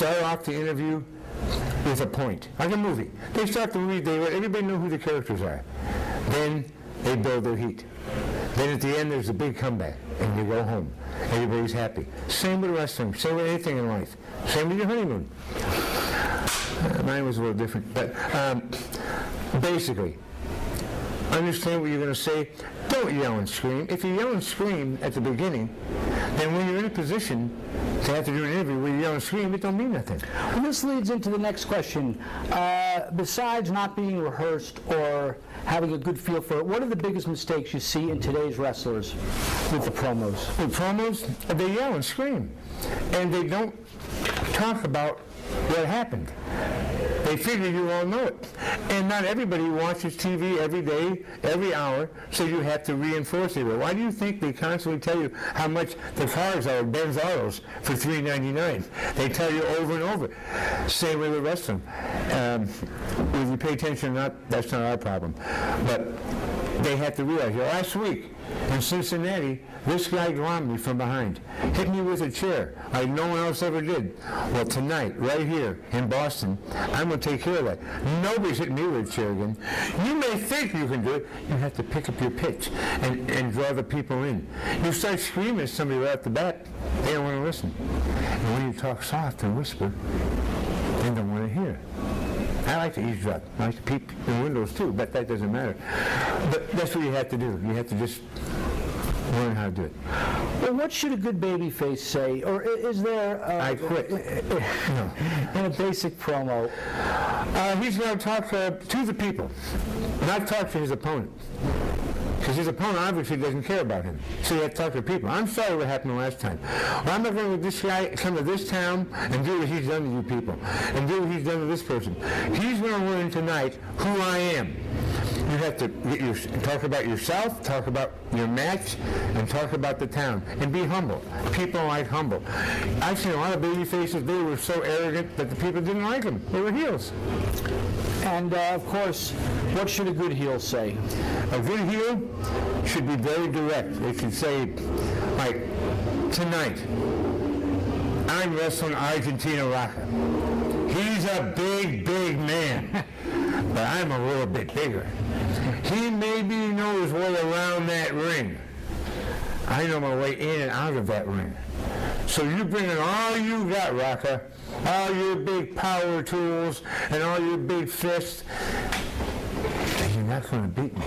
start off the interview with a point, like a movie. They start the movie, they let everybody know who the characters are. Then they build their heat. Then at the end there's a big comeback, and you go home. Everybody's happy. Same with wrestling, same with anything in life. Same with your honeymoon. Mine was a little different, but basically, understand what you're going to say. Don't yell and scream. If you yell and scream at the beginning, then when you're in a position to have to do an interview where you yell and scream, it don't mean nothing. Well, this leads into the next question. Besides not being rehearsed or having a good feel for it, what are the biggest mistakes you see in today's wrestlers with the promos? With promos, they yell and scream, and they don't talk about what happened. They figure you all know it. And not everybody watches TV every day, every hour, so you have to reinforce it. Why do you think they constantly tell you how much the cars are at Ben's Autos for $3.99? They tell you over and over. Same way with wrestling. Whether you pay attention or not, that's not our problem. But they have to realize, last week in Cincinnati, this guy glommed me from behind, hit me with a chair like no one else ever did. Well, tonight, right here in Boston, I'm going to take care of that. Nobody's hitting me with a chair again. You may think you can do it. You have to pick up your pitch and draw the people in. You start screaming at somebody right off the bat, they don't want to listen. And when you talk soft and whisper, they don't want to hear. I like to eavesdrop. I like to peep in windows too, but that doesn't matter. But that's what you have to do. You have to just learn how to do it. Well, what should a good baby face say? Or is there... I quit. No. In a basic promo? He's going to talk to the people, not talk to his opponent. Because his opponent obviously doesn't care about him. So you have to talk to people. I'm sorry what happened last time. Well, I'm not going to let this guy come to this town and do what he's done to you people. And do what he's done to this person. He's going to learn tonight who I am. You have to talk about yourself, talk about your match, and talk about the town. And be humble. People like humble. I've seen a lot of baby faces, they were so arrogant that the people didn't like them. They were heels. And, of course, what should a good heel say? A good heel should be very direct. They should say, like, tonight, I'm wrestling Argentina Rocca. He's a big, big man, but I'm a little bit bigger. He maybe knows his way around that ring. I know my way in and out of that ring. So you bring in all you got, Rocca, all your big power tools and all your big fists, and you're not going to beat me.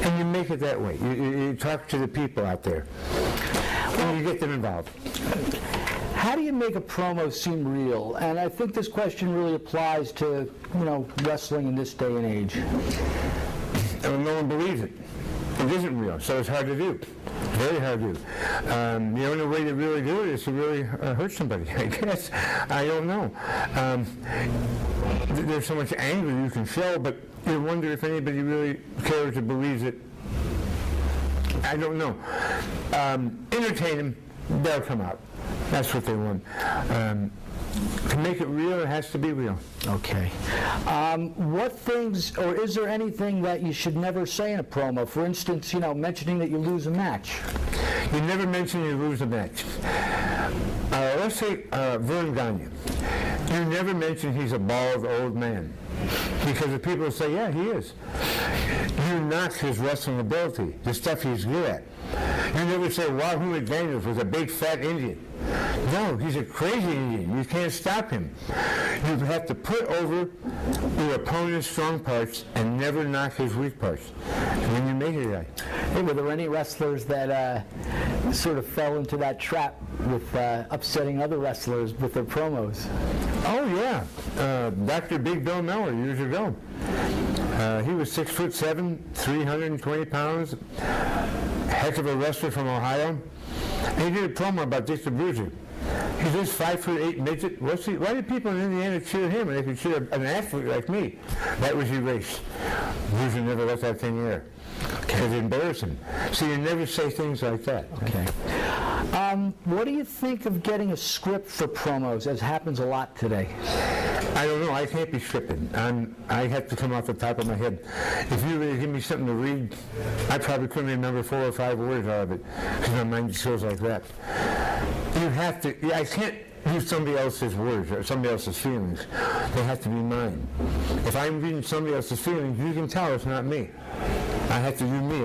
And you make it that way. You talk to the people out there, and you get them involved. How do you make a promo seem real? And I think this question really applies to, wrestling in this day and age. And no one believes it. It isn't real, so it's hard to do. Very hard to do. The only way to really do it is to really hurt somebody, I guess. I don't know. There's so much anger you can show, but you wonder if anybody really cares or believes it. I don't know. Entertain them, they'll come out. That's what they want. To make it real, it has to be real. Okay. What things, or is there anything that you should never say in a promo? For instance, mentioning that you lose a match. You never mention you lose a match. Let's say Vern Gagne. You never mention he's a bald old man. Because the people say, yeah, he is. You knock his wrestling ability, the stuff he's good at. You never say Wahoo McDaniels was a big fat Indian. No, he's a crazy Indian. You can't stop him. You have to put over your opponent's strong parts and never knock his weak parts. And then you make it right. Hey, were there any wrestlers that sort of fell into that trap with upsetting other wrestlers with their promos? Oh, yeah. Dr. Big Bill Miller years ago. He was 6'7", 320 pounds, heck of a wrestler from Ohio. And he did a promo about Dick the Bruiser. He's this 5'8" midget. Why did people in Indiana cheer him and they could cheer an athlete like me? That was erased. Bruiser never let that thing air. Because it embarrassed him. So you never say things like that. Okay. What do you think of getting a script for promos, as happens a lot today? I don't know. I can't be scripted. I have to come off the top of my head. If you really give me something to read, I probably couldn't remember 4 or 5 words out of it because my mind just goes like that. You have to. I can't use somebody else's words or somebody else's feelings. They have to be mine. If I'm reading somebody else's feelings, you can tell it's not me. I have to do me.